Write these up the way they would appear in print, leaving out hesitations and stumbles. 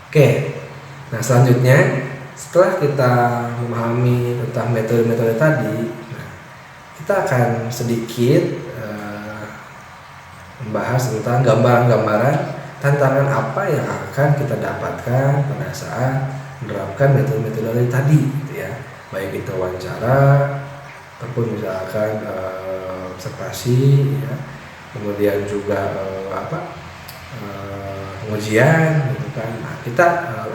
Oke, nah selanjutnya setelah kita memahami tentang metode-metode tadi, nah, kita akan sedikit membahas tentang gambaran-gambaran tantangan apa yang akan kita dapatkan pada saat menerapkan metode-metode tadi, gitu ya. Baik itu wawancara ataupun misalkan observasi, ya. Kemudian juga pengujian, gitu kan. Nah, kita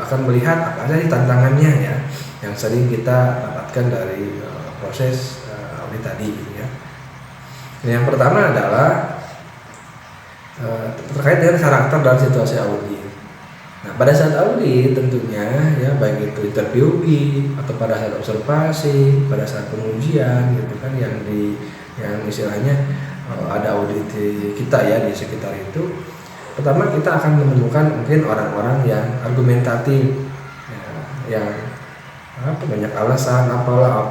akan melihat apa saja tantangannya ya yang sering kita dapatkan dari proses audit tadi, gitu ya. Yang pertama adalah terkait dengan karakter dan situasi audit. Nah, pada saat audit tentunya ya baik itu interviewee atau pada saat observasi, pada saat pengujian, gitu kan, yang istilahnya ada audit kita ya di sekitar itu. Pertama kita akan menemukan mungkin orang-orang yang argumentatif, ya, yang banyak alasan apalah.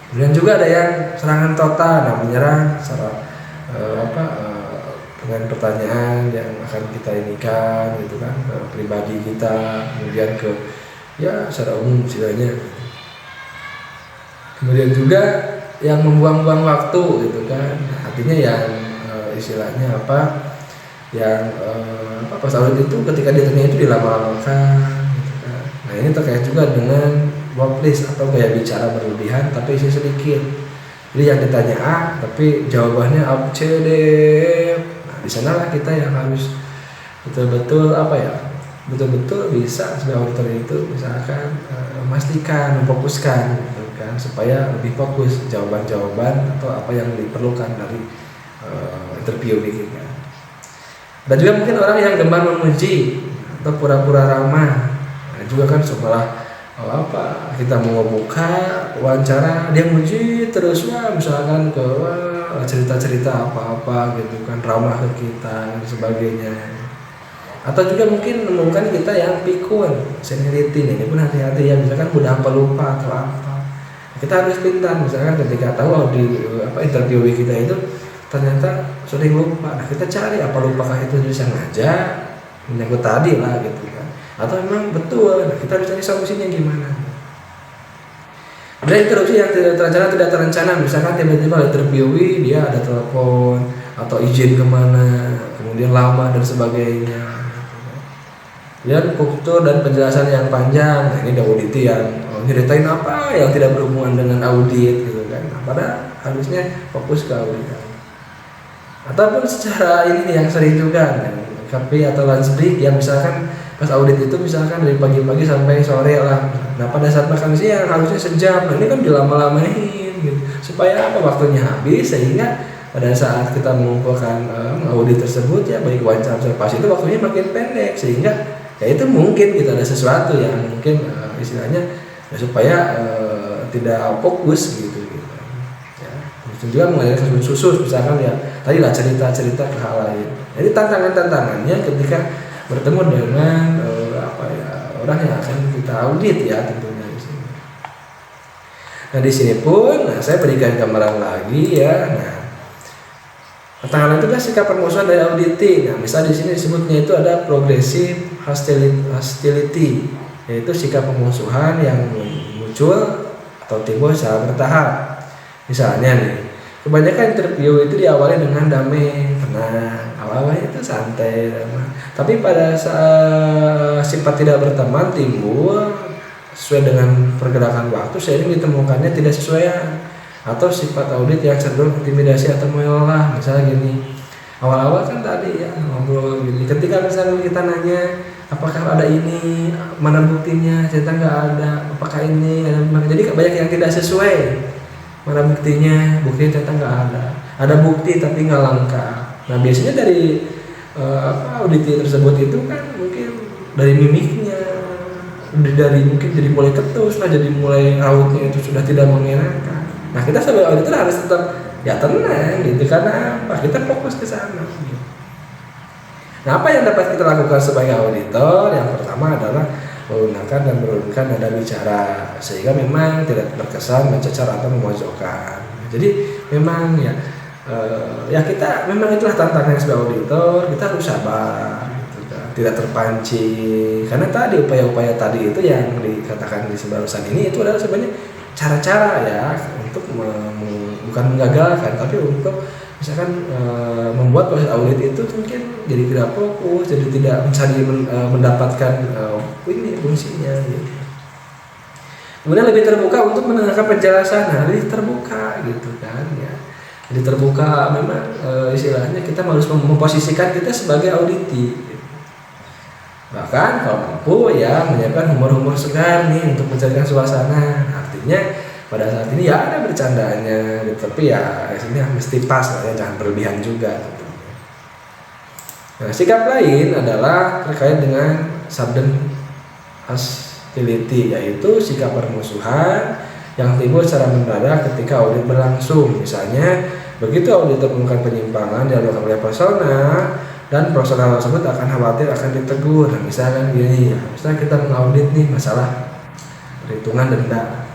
Kemudian juga ada yang serangan total, nah menyerang secara dengan pertanyaan yang akan kita inikan, gitu kan, ke pribadi kita, kemudian ke ya secara umum istilahnya. Kemudian juga yang membuang-buang waktu, gitu kan, artinya yang istilahnya yang pas audit itu ketika ditanya itu dilama-lamakan, gitu kan. Nah ini terkait juga dengan workplace atau gaya bicara berlebihan tapi isi sedikit. Jadi yang ditanya A tapi jawabannya A C D. Nah di sanalah kita yang harus betul-betul betul-betul bisa sebagai auditor itu misalkan memastikan, memfokuskan, gitu kan, supaya lebih fokus jawaban-jawaban atau apa yang diperlukan dari interview gitu kan. Dan juga mungkin orang yang gemar memuji atau pura-pura ramah. Nah, juga kan setelah kita mau buka wawancara dia muji terus, misalkan ke cerita-cerita apa-apa, gitu kan, ramah ke kita dan sebagainya. Atau juga mungkin menemukan kita yang pikun, seniority, ini pun hati-hati ya, misalkan mudah pelupa atau apa. Kita harus pintar, misalkan ketika tahu di interview kita itu ternyata sering lupa. Nah, kita cari apa lupakah itu disengaja menyangkut tadi lah, gitu kan, atau memang betul. Nah, kita harus cari solusinya gimana. Ada interupsi yang tidak terencana, misalkan tiba-tiba interviewee dia ada telepon atau izin kemana, kemudian lama dan sebagainya. Dan kultur dan penjelasan yang panjang. Nah, ini ada audit yang nyeritain apa yang tidak berhubungan dengan audit, gitu kan. Nah, padahal harusnya fokus ke audit. Ataupun secara ini yang sering juga KP atau lunch break yang misalkan pas audit itu misalkan dari pagi-pagi sampai sore lah. Nah pada saat makan siang harusnya sejam, nah ini kan dilama-lamain gitu. Supaya waktunya habis, sehingga pada saat kita mengumpulkan audit tersebut ya baik wawancara observasi itu waktunya makin pendek, sehingga ya itu mungkin kita ada sesuatu yang mungkin istilahnya ya, supaya tidak fokus gitu. Juga mengenai khusus misalkan ya tadi lah cerita-cerita ke hal lain. Jadi tantangannya ketika bertemu dengan orang yang akan kita audit ya tentunya di sini. Nah di sini pun saya berikan gambaran lagi ya. Nah tantangan itu kan sikap permusuhan dari auditing. Nah misal di sini disebutnya itu ada progressive hostility, yaitu sikap permusuhan yang muncul atau timbul secara bertahap. Misalnya nih, kebanyakan interview itu diawali dengan damai, tenang, awalnya itu santai, tapi pada saat sifat tidak berteman timbul sesuai dengan pergerakan waktu, seiring ditemukannya tidak sesuai atau sifat audit yang cenderung intimidasi atau melelah. Misalnya gini, awal-awal kan tadi ya ngobrol gini, ketika misalnya kita nanya apakah ada ini, mana buktinya, ternyata nggak ada, apakah ini, jadi banyak yang tidak sesuai. Mana buktinya ternyata nggak ada bukti tapi nggak lengkap. Nah biasanya dari audit tersebut itu kan mungkin dari mimiknya, dari mungkin jadi mulai ketus lah, jadi mulai rautnya itu sudah tidak mengenakan. Nah kita sebagai auditor harus tetap ya tenang gitu, karena apa, kita fokus ke sana gitu. Nah apa yang dapat kita lakukan sebagai auditor? Yang pertama adalah menggunakan dan menurunkan nada bicara sehingga memang tidak terkesan mencecar atau memojokkan. Jadi memang ya kita memang itulah tantangan sebagai auditor, kita harus sabar gitu kan. tidak terpancing. Karena tadi upaya-upaya tadi itu yang dikatakan di sebarusan ini itu adalah sebenarnya cara-cara ya untuk bukan menggagalkan, tapi untuk misalkan membuat proses audit itu mungkin jadi tidak fokus, jadi tidak mencari mendapatkan ini fungsinya gitu. Kemudian lebih terbuka untuk mendengarkan penjelasan, nah lebih terbuka gitu kan ya. Jadi terbuka memang istilahnya kita harus memposisikan kita sebagai auditi. Gitu. Bahkan kalau mampu ya menyiapkan humor-humor segar nih untuk mencairkan suasana. Nah, artinya pada saat ini ya ada bercandanya, gitu. Tapi ya ini mesti pas lah ya, jangan berlebihan juga. Gitu. Nah, sikap lain adalah terkait dengan sudden hostility, yaitu sikap permusuhan yang timbul secara mendadak ketika audit berlangsung. Misalnya, begitu audit menemukan penyimpangan dilakukan oleh personal dan personal tersebut akan khawatir akan ditegur. Nah, misalkan gini ya, misalnya kita mengaudit nih masalah perhitungan denda.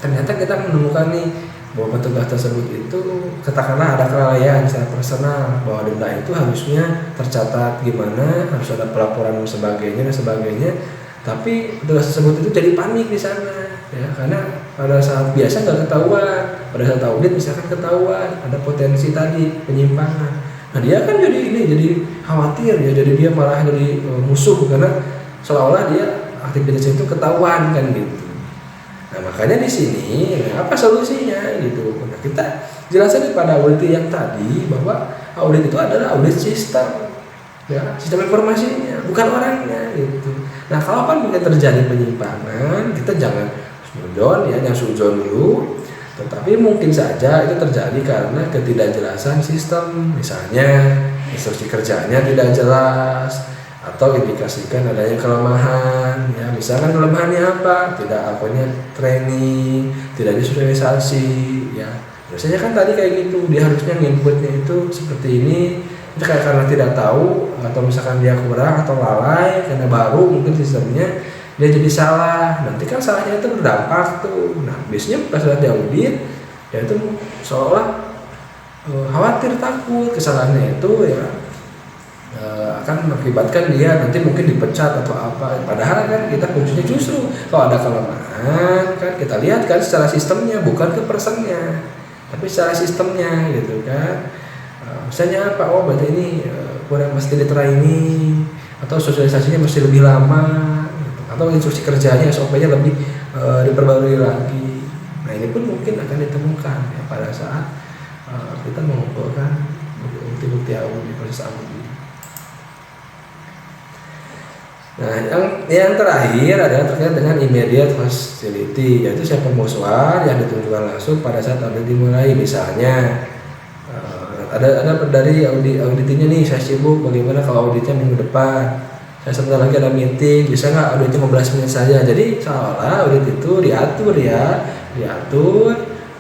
Ternyata kita menemukan nih bahwa petugas tersebut itu katakanlah ada kelalaian secara personal, bahwa denda itu harusnya tercatat gimana, harus ada pelaporan dan sebagainya. Tapi petugas tersebut itu jadi panik di sana, ya karena pada saat biasa nggak ketahuan, pada saat audit misalkan ketahuan ada potensi tadi penyimpangan. Nah dia kan jadi khawatir ya, jadi dia malah jadi musuh karena seolah-olah dia aktivitas itu ketahuan kan gitu. Nah makanya di sini apa solusinya gitu? Nah, kita jelaskan pada audit yang tadi bahwa audit itu adalah audit sistem. Ya, sistem informasinya, bukan orangnya gitu. Nah, kalaupun mungkin terjadi penyimpangan, kita jangan sujon ya, jangan sujon dulu. Tetapi mungkin saja itu terjadi karena ketidakjelasan sistem, misalnya instruksi kerjanya tidak jelas atau indikasikan adanya kelemahan. Ya, misalkan kelemahannya apa? Tidak training, tidak disosialisasi. Ya, biasanya kan tadi kayak gitu, dia harusnya inputnya itu seperti ini. Itu karena tidak tahu atau misalkan dia kurang atau lalai karena baru mungkin sistemnya dia jadi salah. Nanti kan salahnya itu berdampak tuh. Nah biasanya pas sudah diaudit ya itu seolah khawatir takut kesalahannya itu ya akan mengakibatkan dia nanti mungkin dipecat atau apa. Padahal kan kita fungsinya justru kalau ada kelemahan kan kita lihat kan secara sistemnya, bukan ke personnya tapi secara sistemnya gitu kan. Misalnya apa? Oh berarti ini kurang mesti training atau sosialisasinya mesti lebih lama gitu. Atau instruksi kerjanya SOP-nya lebih diperbarui lagi. Nah ini pun mungkin akan ditemukan ya, pada saat kita mengumpulkan bukti-bukti audit, proses audit. Nah yang terakhir adalah terkait dengan immediate hostility, yaitu siapa permusuhan yang ditunjukkan langsung pada saat audit dimulai. Misalnya ada dari auditnya nih, saya sibuk, bagaimana kalau auditnya minggu depan, saya sebentar lagi ada meeting, bisa nggak auditnya 15 menit saja. Jadi seolah audit itu diatur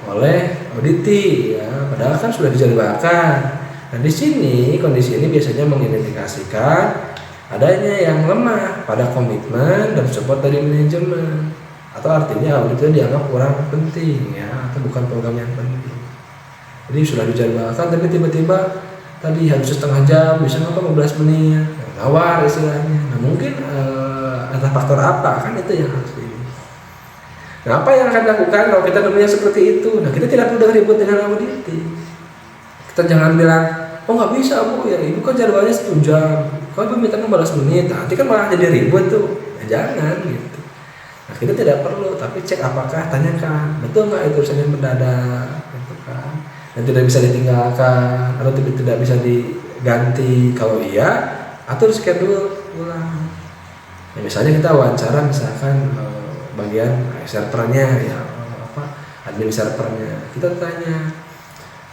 oleh auditi ya, padahal kan sudah dijadwalkan. Nah di sini kondisi ini biasanya mengindikasikan adanya yang lemah pada komitmen dan support dari manajemen, atau artinya audit itu dianggap kurang penting ya, atau bukan program yang penting. Jadi sudah dijadwalkan tapi tiba-tiba tadi harus setengah jam, bisa nggak 15 menit, nawar istilahnya. Nah mungkin ada faktor apa kan itu yang harus ini. Nah apa yang akan dilakukan kalau kita nemunya seperti itu? Nah kita tidak perlu ribut dengan audit. Kita jangan bilang, oh nggak bisa bu, ya ibu kan jadwalnya 1 jam, kalau ibu minta 15 menit, nanti kan malah jadi ribut tuh. Nah, jangan gitu. Nah kita tidak perlu, tapi cek apakah, tanyakan betul nggak itu urusannya mendadak, gitu kan. Dan tidak bisa ditinggalkan atau tidak bisa diganti. Kalau iya, atur schedule ulang. Nah, misalnya kita wawancara misalkan bagian servernya ya, admin servernya, kita tanya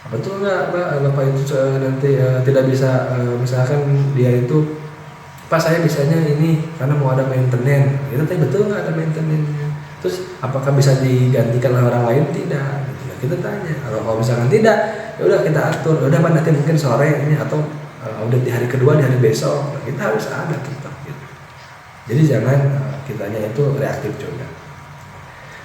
betul nggak bapak itu nanti tidak bisa misalkan dia itu Pak saya bisanya ini karena mau ada maintenance. Kita tanya betul nggak ada maintenance-nya. Terus apakah bisa digantikan oleh orang lain? Tidak. Kita tanya, kalau misalkan tidak, ya udah kita atur. Udah Pak nanti mungkin sore ini atau audit di hari kedua, di hari besok. Nah, kita harus ada tetap gitu. Jadi jangan kitanya itu reaktif juga.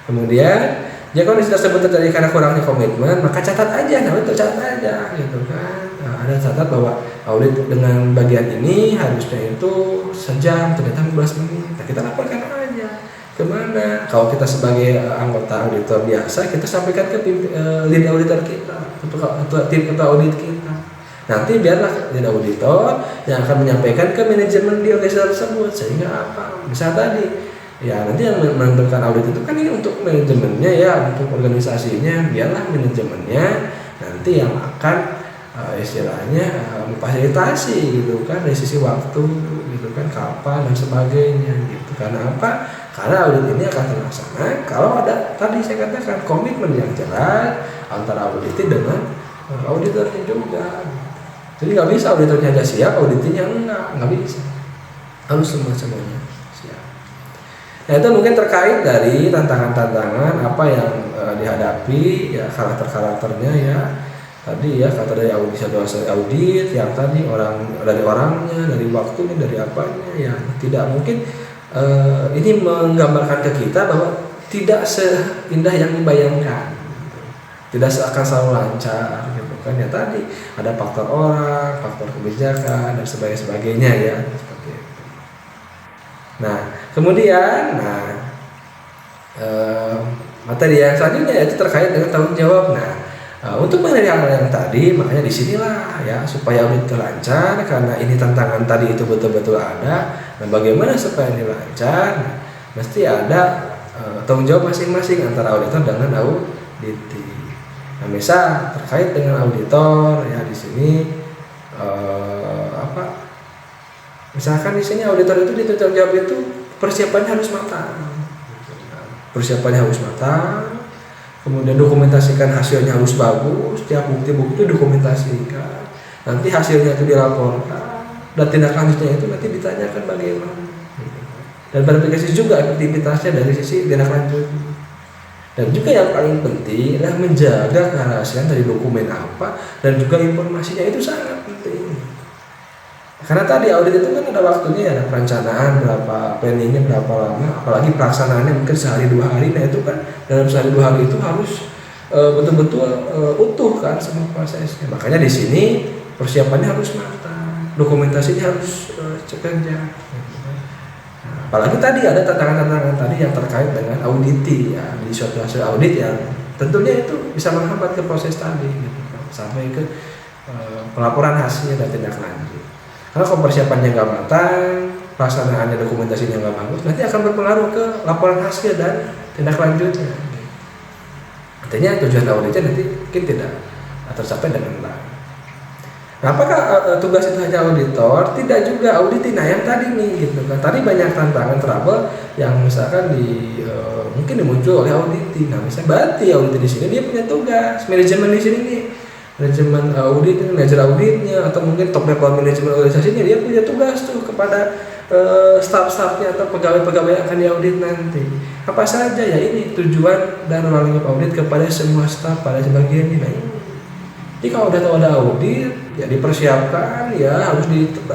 Kemudian jika kondisi tersebut terjadi karena kurangnya komitmen, maka catat aja. Nah itu catat aja gitu kan. Nah, ada catat bahwa audit dengan bagian ini harusnya itu sejam, ternyata 15 menit. Nah, kita laporkan aja kemana. Kalau kita sebagai anggota auditor biasa, kita sampaikan ke lead auditor kita, tim ketua audit kita. Nanti biarlah lead auditor yang akan menyampaikan ke manajemen di organisasi tersebut. Sehingga apa? Misal tadi, ya nanti yang menentukan audit itu kan ini untuk manajemennya ya, untuk organisasinya. Biarlah manajemennya nanti yang akan istilahnya memfasilitasi gitu kan dari sisi waktu gitu kan, kapan dan sebagainya gitu. Karena apa? Karena audit ini akan terlaksana kalau ada tadi saya katakan komitmen yang jelas antara auditor dengan auditornya juga. Jadi nggak bisa auditornya aja siap, auditornya nggak bisa. Harus semuanya siap. Nah, itu mungkin terkait dari tantangan-tantangan apa yang dihadapi ya, karakter-karakternya ya. Tadi ya kata dari audit, audit yang tadi dari orangnya, dari waktunya, dari apanya ya, tidak mungkin ini menggambarkan ke kita bahwa tidak seindah yang dibayangkan, tidak akan selalu lancar gitu kan ya. Tadi ada faktor orang, faktor kebijakan dan sebagainya ya, seperti itu. Nah kemudian materi yang selanjutnya itu terkait dengan tanggung jawab. Untuk mengenai hal yang tadi, makanya disinilah ya supaya audit lancar, karena ini tantangan tadi itu betul-betul ada. Nah, bagaimana supaya ini lancar? Nah, mesti ada tanggung jawab masing-masing antara auditor dengan auditi. Nah, misal terkait dengan auditor ya di sini misalkan di sini auditor itu ditanggung jawab itu persiapannya harus matang. Kemudian dokumentasikan hasilnya harus bagus, setiap bukti-bukti dokumentasikan. Nanti hasilnya itu dilaporkan dan tindak lanjutnya itu nanti ditanyakan bagaimana. Dan verifikasi juga aktivitasnya dari sisi tindak lanjut. Dan juga yang paling penting adalah menjaga kerahasiaan dari dokumen apa dan juga informasinya itu sangat penting. Karena tadi audit itu kan ada waktunya ya, ada perencanaan berapa, planningnya berapa lama, apalagi pelaksanaannya mungkin sehari 2 hari. Nah itu kan dalam sehari 2 hari itu harus betul-betul utuh kan semua prosesnya. Makanya di sini persiapannya harus matang, dokumentasinya harus cekerja. Nah, apalagi tadi ada tantangan-tantangan tadi yang terkait dengan auditi ya, di suatu hasil audit yang tentunya itu bisa menghambat ke proses tadi gitu, sampai ke pelaporan hasil dan tindak lanjut. Karena kalau persiapannya nggak matang, pelaksanaannya dokumentasinya nggak bagus, nanti akan berpengaruh ke laporan hasil dan tindak lanjutnya. Artinya tujuan auditnya nanti mungkin tidak tercapai dengan baik. Nah, apakah tugas itu hanya auditor? Tidak juga auditin. Nah, yang tadi nih gitu kan. Tadi banyak tantangan trouble yang misalkan mungkin dimuncul oleh auditin. Nah, misalnya berarti auditin di sini dia punya tugas, manajemen di sini nih. Manajemen audit, manajer auditnya atau mungkin top level manajemen organisasinya, dia punya tugas tuh kepada staff-staffnya atau pegawai-pegawai yang akan diaudit nanti. Apa saja ya ini tujuan dan running audit kepada semua staff pada sebagiannya. Nah, jadi kalau udah tahu ada audit, ya dipersiapkan ya harus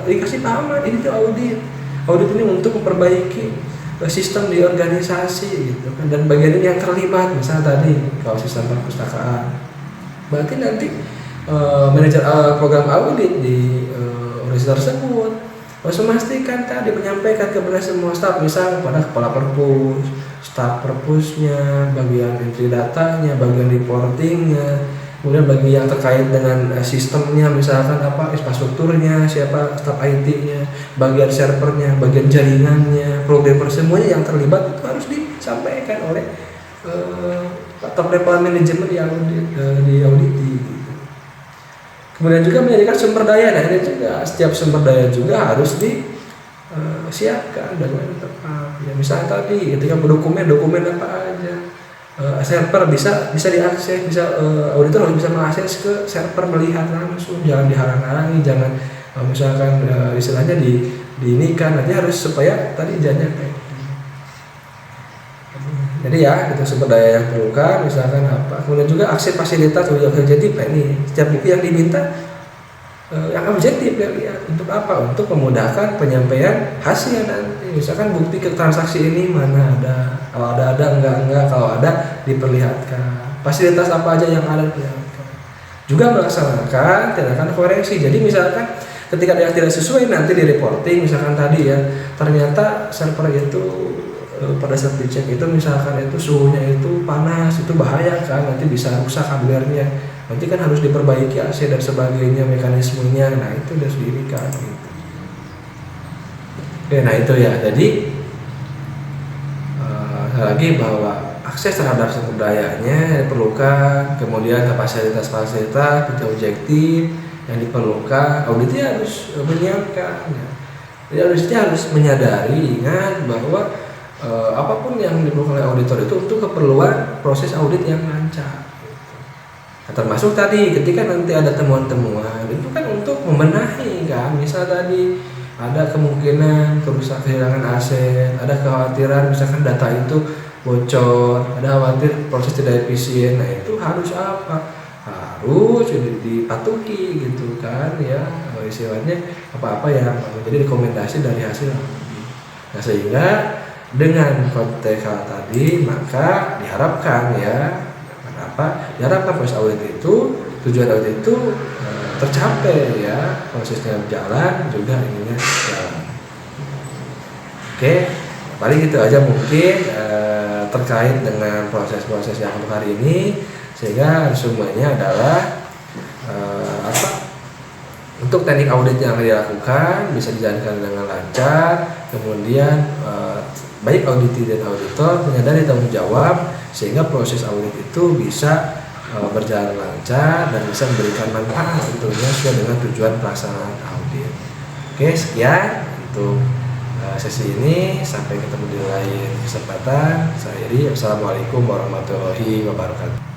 dikasih pahaman ini tuh audit. Audit ini untuk memperbaiki sistem di organisasi gitu kan, dan bagian ini yang terlibat misalnya tadi kalau sistem perpustakaan. Berarti nanti manajer program audit di organisasi tersebut harus memastikan tadi menyampaikan kepada semua staf, misal kepada kepala perpus, staf perpusnya, bagian entry datanya, bagian reportingnya, kemudian bagi yang terkait dengan sistemnya, misalkan infrastrukturnya, siapa staf IT-nya, bagian servernya, bagian jaringannya, programmer, semuanya yang terlibat itu harus disampaikan oleh top level manajemen di auditi gitu. Kemudian juga menyediakan sumber daya. Nah ini juga setiap sumber daya juga harus disiapkan dengan tepat. Ya misalnya tadi ketika dokumen apa aja, server bisa diakses, auditor harus bisa mengakses ke server, melihat langsung, jangan dihalang-halangi, jangan misalkan istilahnya diinikan, nanti harus supaya tadi jalannya kayak. Jadi ya itu sumber daya yang perlukan, misalkan apa. Kemudian juga akses fasilitas yang objektif. Nah ini setiap buku yang diminta yang objektif ya, lihat untuk apa? Untuk memudahkan penyampaian hasil nanti. Misalkan bukti ke transaksi ini mana ada, kalau ada enggak, kalau ada diperlihatkan. Fasilitas apa aja yang ada diperlihatkan. juga melaksanakan tindakan koreksi. Jadi misalkan ketika dia tidak sesuai nanti di reporting, misalkan tadi ya ternyata server itu pada saat dicek itu misalkan itu suhunya itu panas, itu bahaya kan, nanti bisa rusak hardware-nya, nanti kan harus diperbaiki AC dan sebagainya, mekanismenya. Nah itu harus dirikan gitu. Oke, nah itu ya. Jadi lagi bahwa akses terhadap sumber dayanya diperlukan, kemudian fasilitas-fasilitas itu objektif yang diperlukan, auditnya harus menyiapkan ya. Jadi auditnya harus menyadari, ingat bahwa apapun yang diperlukan oleh auditor itu untuk keperluan proses audit yang lancar gitu. Nah, termasuk tadi ketika nanti ada temuan-temuan itu kan untuk membenahi kan, misal tadi ada kemungkinan kerusakan, kehilangan aset, ada kekhawatiran misalkan data itu bocor, ada khawatir proses tidak efisien. Nah itu harus apa? Harus dipatuhi gitu kan ya, istilahnya apa-apa yang menjadi rekomendasi dari hasil audit. Nah sehingga dengan konteks hal tadi maka diharapkan ya, diharapkan proses audit itu, tujuan audit itu tercapai ya, prosesnya berjalan juga ininya jalan. Oke, paling itu aja mungkin terkait dengan proses-proses yang untuk hari ini, sehingga semuanya adalah untuk teknik audit yang dilakukan bisa dijalankan dengan lancar, kemudian baik auditi dan auditor menyadari tanggung jawab sehingga proses audit itu bisa berjalan lancar dan bisa memberikan manfaat tentunya sesuai dengan tujuan pelaksanaan audit. Oke, sekian untuk sesi ini, sampai ketemu di lain kesempatan. Saya Iri, Assalamualaikum warahmatullahi wabarakatuh.